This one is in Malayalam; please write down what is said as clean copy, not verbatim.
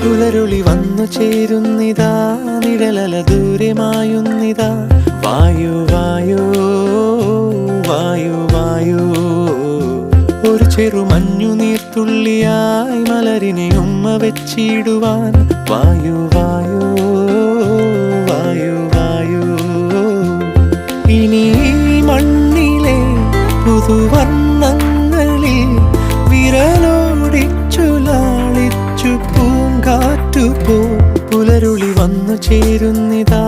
പുലരുളി വന്നു ചേരുന്നിതാ, നിഴലല ദൂരെ മായുന്നിതാ. വായു വായു വായു വായു, ഒരു ചെറു മഞ്ഞു നീർത്തുള്ളിയായി മലരിനെ ഉമ്മ വെച്ചിടുവാൻ. വായു വായു വായു വായു, ഇനി മണ്ണിലെ പുതുവർണ്ണങ്ങളിൽ വിരലോടിച്ചു ലാളിച്ചു പൂങ്കാറ്റുപോ. പുലരുളി വന്നു ചേരുന്നിതാ,